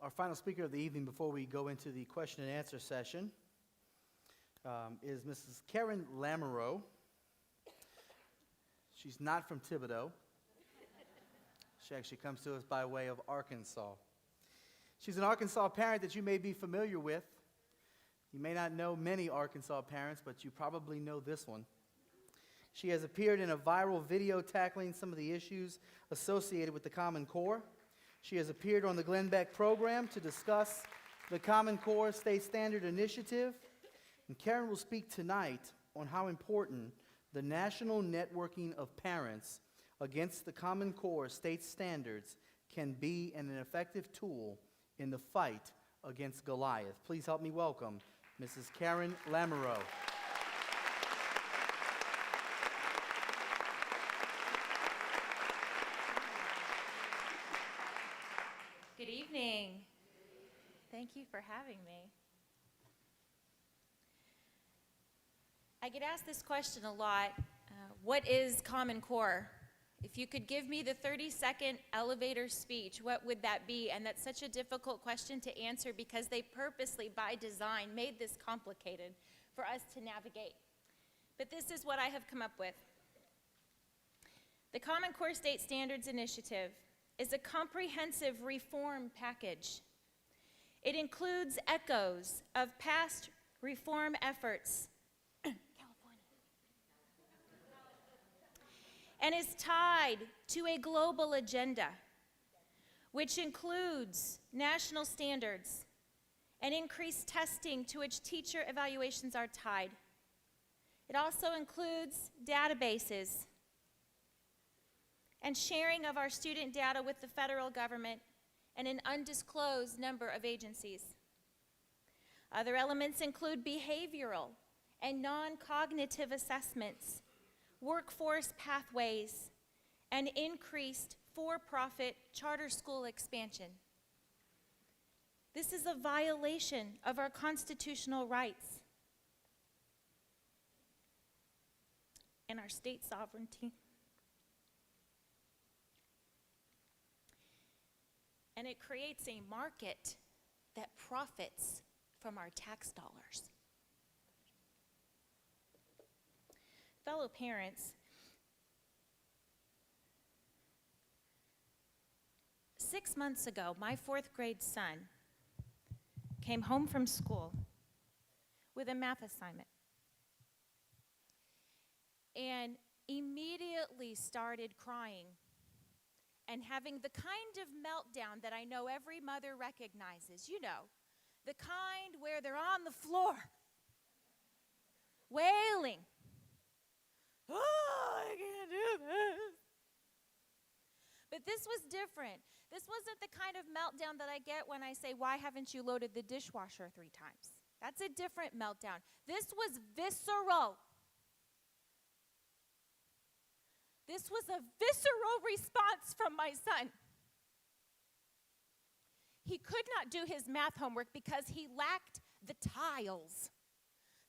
Our final speaker of the evening before we go into the question and answer session is Mrs. Karen LAMOREAUX. She's not from Thibodaux. She actually comes to us by way of Arkansas. She's an Arkansas parent that you may be familiar with. You may not know many Arkansas parents, but you probably know this one. She has appeared in a viral video tackling some of the issues associated with the Common Core. She has appeared on the Glenn Beck program to discuss the Common Core State Standard Initiative. And Karen will speak tonight on how important the national networking of parents against the Common Core state standards can be an effective tool in the fight against Goliath. Please help me welcome Mrs. Karen LAMOREAUX. Good evening. Thank you for having me. I get asked this question a lot. What is Common Core? If you could give me the 30-second elevator speech, what would that be? And that's such a difficult question to answer because they purposely, by design, made this complicated for us to navigate. But this is what I have come up with. The Common Core State Standards Initiative is a comprehensive reform package. It includes echoes of past reform efforts and is tied to a global agenda, which includes national standards and increased testing to which teacher evaluations are tied. It also includes databases and sharing of our student data with the federal government and an undisclosed number of agencies. Other elements include behavioral and non-cognitive assessments, workforce pathways, and increased for-profit charter school expansion. This is a violation of our constitutional rights and our state sovereignty. And it creates a market that profits from our tax dollars. Fellow parents, 6 months ago, my 4th grade son came home from school with a math assignment and immediately started crying and having the kind of meltdown that I know every mother recognizes. You know, the kind where they're on the floor, wailing. Oh, I can't do this. But this was different. This wasn't the kind of meltdown that I get when I say, why haven't you loaded the dishwasher 3 times? That's a different meltdown. This was visceral. This was a visceral response from my son. He could not do his math homework because he lacked the tiles.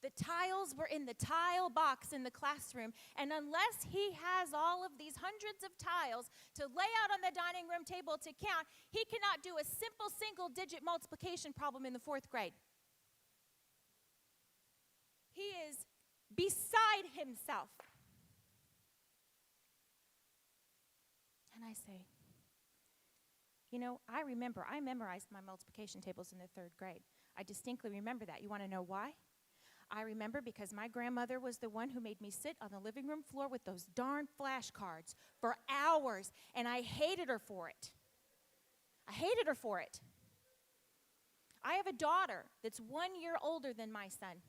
The tiles were in the tile box in the classroom, and unless he has all of these hundreds of tiles to lay out on the dining room table to count, he cannot do a simple single-digit multiplication problem in the 4th grade. He is beside himself. And I say, you know, I memorized my multiplication tables in the 3rd grade. I distinctly remember that. You want to know why? I remember because my grandmother was the one who made me sit on the living room floor with those darn flashcards for hours, and I hated her for it. I hated her for it. I have a daughter that's 1 year older than my son.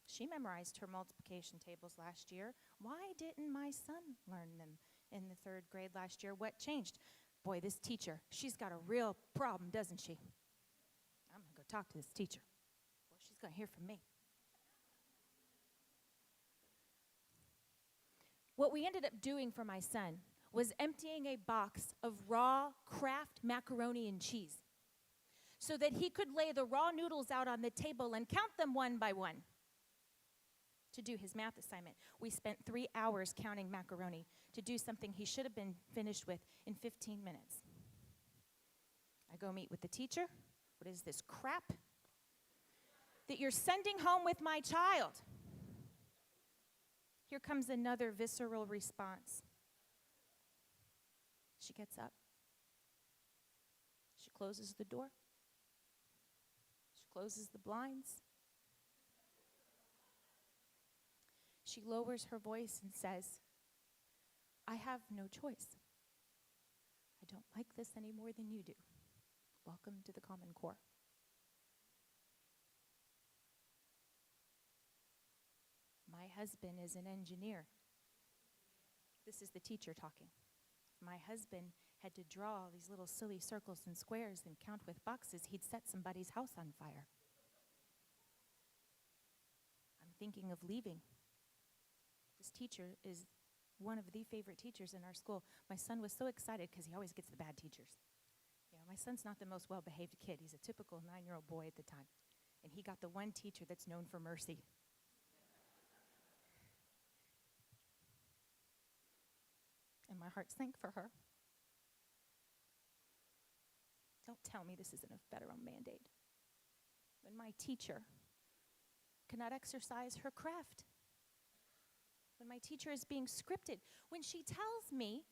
She memorized her multiplication tables last year. Why didn't my son learn them in the 3rd grade last year? What changed? Boy, this teacher, she's got a real problem, doesn't she? I'm going to go talk to this teacher. Boy, she's going to hear from me. What we ended up doing for my son was emptying a box of raw Kraft macaroni and cheese so that he could lay the raw noodles out on the table and count them one by one to do his math assignment. We spent 3 hours counting macaroni to do something he should have been finished with in 15 minutes. I go meet with the teacher. What is this crap that you're sending home with my child? Here comes another visceral response. She gets up. She closes the door. She closes the blinds. She lowers her voice and says, I have no choice. I don't like this any more than you do. Welcome to the Common Core. My husband is an engineer. This is the teacher talking. My husband had to draw these little silly circles and squares and count with boxes. He'd set somebody's house on fire. I'm thinking of leaving. This teacher is one of the favorite teachers in our school. My son was so excited because he always gets the bad teachers. You know, my son's not the most well-behaved kid. He's a typical 9-year-old boy at the time. And he got the one teacher that's known for mercy. And my heart sank for her. Don't tell me this isn't a federal mandate. When my teacher cannot exercise her craft. When my teacher is being scripted. When she tells me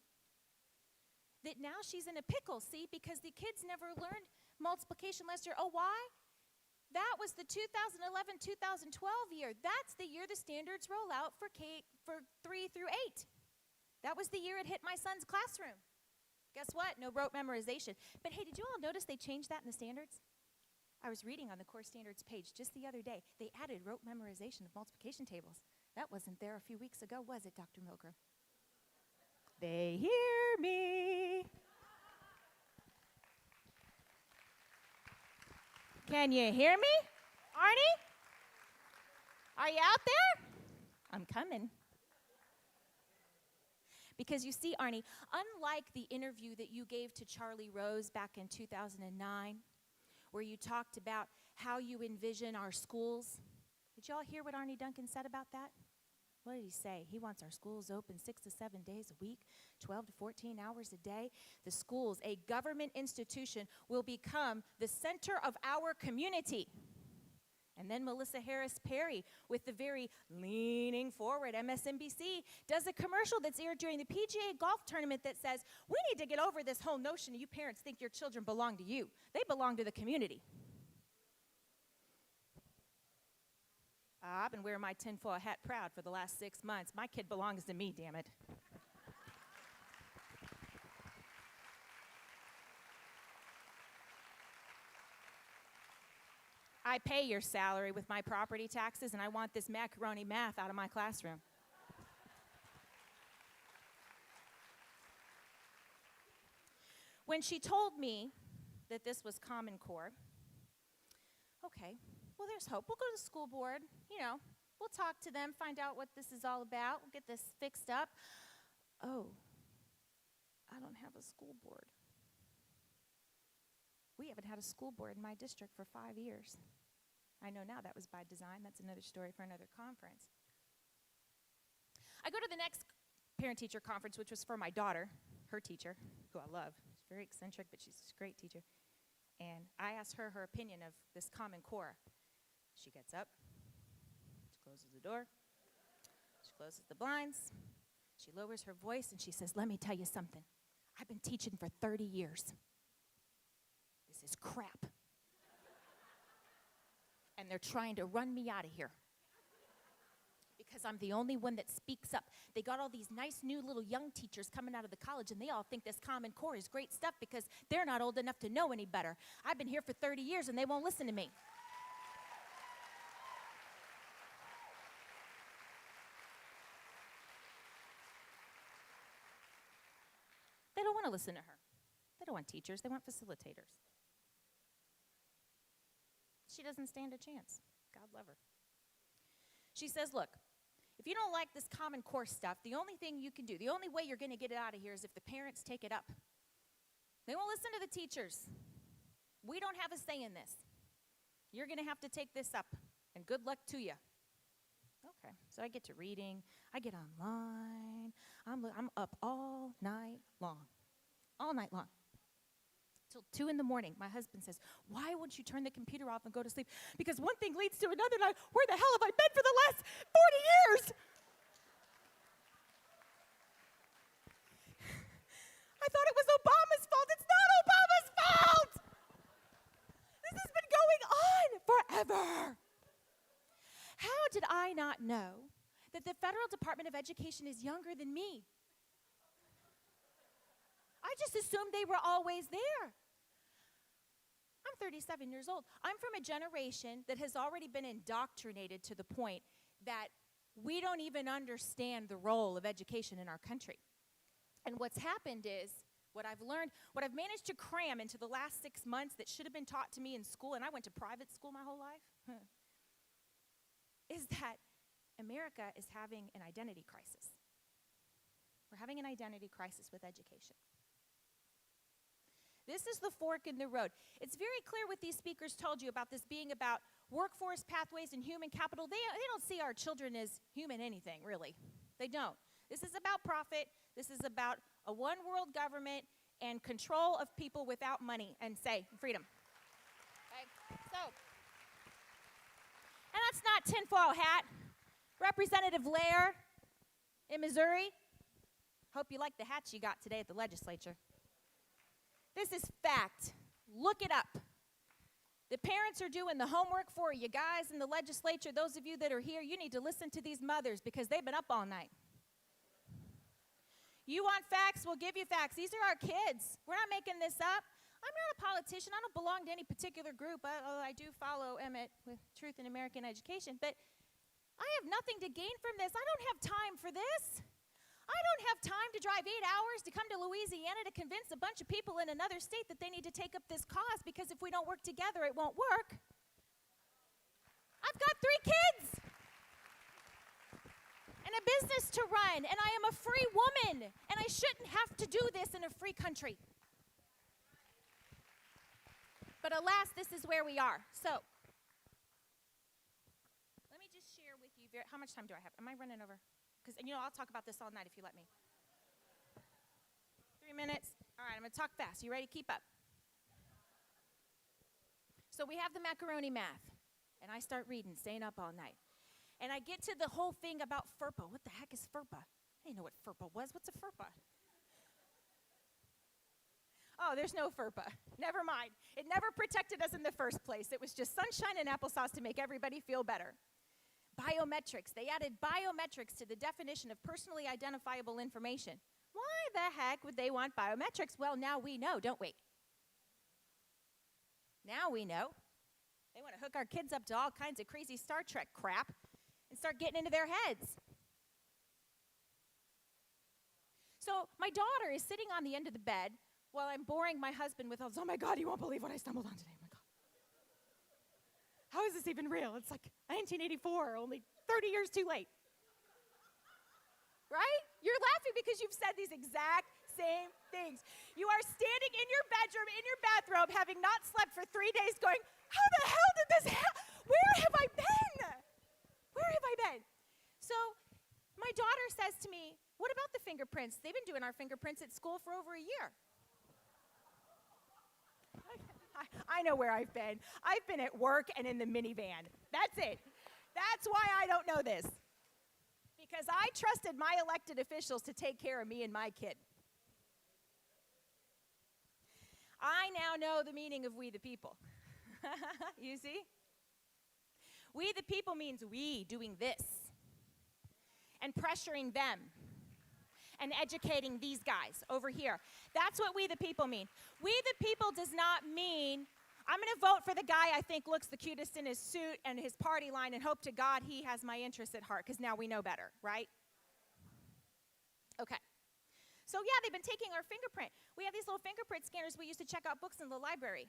that now she's in a pickle, see, because the kids never learned multiplication last year. Oh, why? That was the 2011-2012 year. That's the year the standards roll out for 3 through 8. That was the year it hit my son's classroom. Guess what? No rote memorization. But hey, did you all notice they changed that in the standards? I was reading on the core standards page just the other day. They added rote memorization of multiplication tables. That wasn't there a few weeks ago, was it, Dr. Milgram? They hear me. Can you hear me, Arnie? Are you out there? I'm coming. Because you see, Arnie, unlike the interview that you gave to Charlie Rose back in 2009, where you talked about how you envision our schools, did y'all hear what Arnie Duncan said about that? What did he say? He wants our schools open 6 to 7 days a week, 12 to 14 hours a day. The schools, a government institution, will become the center of our community. And then Melissa Harris Perry, with the very leaning forward MSNBC, does a commercial that's aired during the PGA golf tournament that says, we need to get over this whole notion you parents think your children belong to you. They belong to the community. I've been wearing my tinfoil hat proud for the last 6 months. My kid belongs to me, damn it. I pay your salary with my property taxes, and I want this macaroni math out of my classroom. When she told me that this was Common Core, okay, well, there's hope. We'll go to the school board, we'll talk to them, find out what this is all about. We'll get this fixed up. Oh, I don't have a school board. We haven't had a school board in my district for 5 years. I know now that was by design. That's another story for another conference. I go to the next parent-teacher conference, which was for my daughter, her teacher, who I love. She's very eccentric, but she's a great teacher. And I asked her opinion of this Common Core. She gets up. She closes the door. She closes the blinds. She lowers her voice, and she says, let me tell you something. I've been teaching for 30 years. This is crap. And they're trying to run me out of here because I'm the only one that speaks up. They got all these nice new little young teachers coming out of the college, and they all think this Common Core is great stuff because they're not old enough to know any better. I've been here for 30 years, and they won't listen to me. They don't want to listen to her. They don't want teachers. They want facilitators. She doesn't stand a chance. God love her. She says, look, if you don't like this Common Core stuff, the only thing you can do, the only way you're going to get it out of here is if the parents take it up. They won't listen to the teachers. We don't have a say in this. You're going to have to take this up, and good luck to you. Okay, so I get to reading. I get online. I'm up all night long. All night long. till 2 in the morning. My husband says, why won't you turn the computer off and go to sleep? Because one thing leads to another, and where the hell have I been for the last 40 years? I thought it was Obama's fault. It's not Obama's fault. This has been going on forever. How did I not know that the Federal Department of Education is younger than me? I just assumed they were always there. I'm 37 years old. I'm from a generation that has already been indoctrinated to the point that we don't even understand the role of education in our country. And what's happened is, what I've learned, what I've managed to cram into the last 6 months that should have been taught to me in school, and I went to private school my whole life, is that America is having an identity crisis. We're having an identity crisis with education. This is the fork in the road. It's very clear what these speakers told you about this being about workforce pathways and human capital. They don't see our children as human anything, really. They don't. This is about profit. This is about a one-world government and control of people without money and say, freedom. Okay? So, and that's not tinfoil hat. Representative Lair in Missouri. Hope you like the hats you got today at the legislature. This is fact. Look it up. The parents are doing the homework for you guys in the legislature. Those of you that are here, you need to listen to these mothers because they've been up all night. You want facts? We'll give you facts. These are our kids. We're not making this up. I'm not a politician. I don't belong to any particular group. I do follow Emmett with Truth in American Education. But I have nothing to gain from this. I don't have time for this. I don't have time to drive 8 hours to come to Louisiana to convince a bunch of people in another state that they need to take up this cause because if we don't work together, it won't work. I've got 3 kids and a business to run, and I am a free woman, and I shouldn't have to do this in a free country. But alas, this is where we are. So, let me just share with you, how much time do I have? Am I running over? Because, I'll talk about this all night if you let me. 3 minutes? All right, I'm going to talk fast. You ready? Keep up. So we have the macaroni math, and I start reading, staying up all night. And I get to the whole thing about FERPA. What the heck is FERPA? I didn't know what FERPA was. What's a FERPA? Oh, there's no FERPA. Never mind. It never protected us in the first place. It was just sunshine and applesauce to make everybody feel better. Biometrics. They added biometrics to the definition of personally identifiable information. Why the heck would they want biometrics? Well, now we know, don't we? Now we know. They want to hook our kids up to all kinds of crazy Star Trek crap and start getting into their heads. So my daughter is sitting on the end of the bed while I'm boring my husband with, oh my God, you won't believe what I stumbled on today. Oh my God. How is this even real? It's like 1984, only 30 years too late. Right? You're laughing because you've said these exact same things. You are standing in your bedroom, in your bathrobe, having not slept for 3 days going, how the hell did this happen? Where have I been? Where have I been? So my daughter says to me, what about the fingerprints? They've been doing our fingerprints at school for over a year. I know where I've been. I've been at work and in the minivan. That's it. That's why I don't know this. Because I trusted my elected officials to take care of me and my kid. I now know the meaning of we the people. You see? We the people means we doing this and pressuring them and educating these guys over here. That's what we the people mean. We the people does not mean I'm going to vote for the guy I think looks the cutest in his suit and his party line and hope to God he has my interests at heart because now we know better, right? Okay. So yeah, they've been taking our fingerprint. We have these little fingerprint scanners we used to check out books in the library.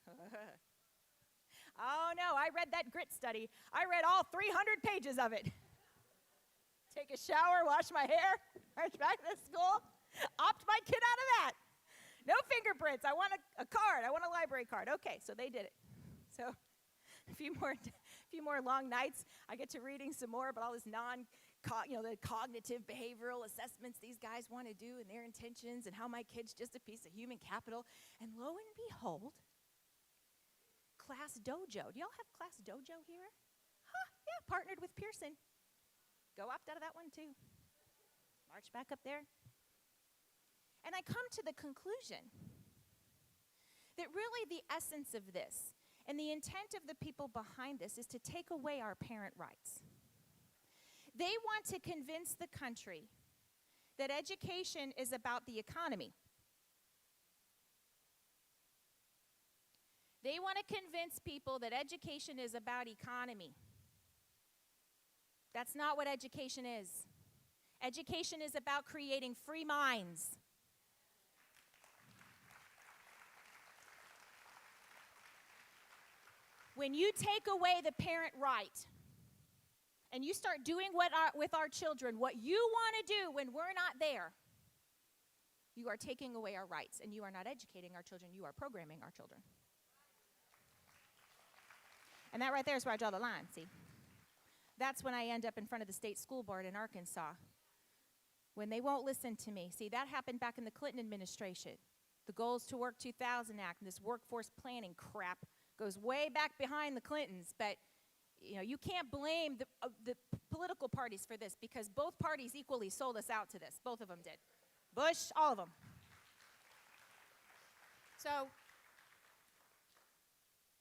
Oh no, I read that grit study. I read all 300 pages of it. Take a shower, wash my hair, march back to school, opt my kid out of that. No fingerprints. I want a card. I want a library card. Okay, so they did it. So a few more long nights. I get to reading some more about all this the cognitive behavioral assessments these guys want to do and their intentions and how my kid's just a piece of human capital. And lo and behold, Class Dojo. Do y'all have Class Dojo here? Huh, yeah, partnered with Pearson. Go opt out of that one too. March back up there. And I come to the conclusion that really the essence of this and the intent of the people behind this is to take away our parent rights. They want to convince the country that education is about the economy. They want to convince people that education is about economy. That's not what education is. Education is about creating free minds. When you take away the parent right and you start doing with our children what you want to do when we're not there, you are taking away our rights, and you are not educating our children, you are programming our children. And that right there is where I draw the line, see? That's when I end up in front of the state school board in Arkansas, when they won't listen to me. See, that happened back in the Clinton administration. The Goals to Work 2000 Act and this workforce planning crap goes way back behind the Clintons, but you can't blame the political parties for this, because both parties equally sold us out to this. Both of them did. Bush, all of them. So,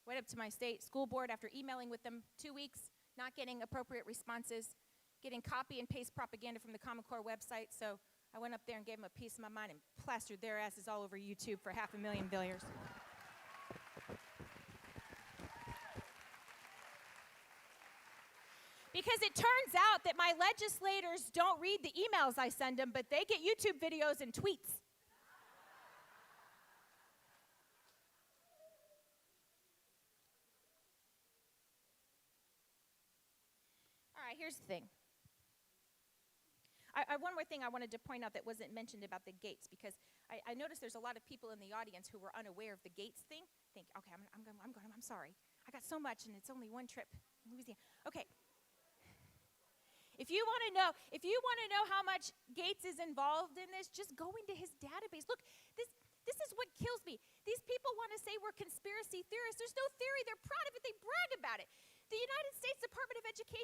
went up to my state school board after emailing with them 2 weeks, not getting appropriate responses, getting copy and paste propaganda from the Common Core website. So I went up there and gave them a piece of my mind and plastered their asses all over YouTube for 500,000 viewers. Because it turns out that my legislators don't read the emails I send them, but they get YouTube videos and tweets. All right, here's the thing. One more thing I wanted to point out that wasn't mentioned about the gates, because I noticed there's a lot of people in the audience who were unaware of the gates thing. Think, okay, I'm sorry. I got so much, and it's only one trip in Louisiana. Okay. If you want to know how much Gates is involved in this, just go into his database. Look, this is what kills me. These people want to say we're conspiracy theorists. There's no theory. They're proud of it. They brag about it. The United States Department of Education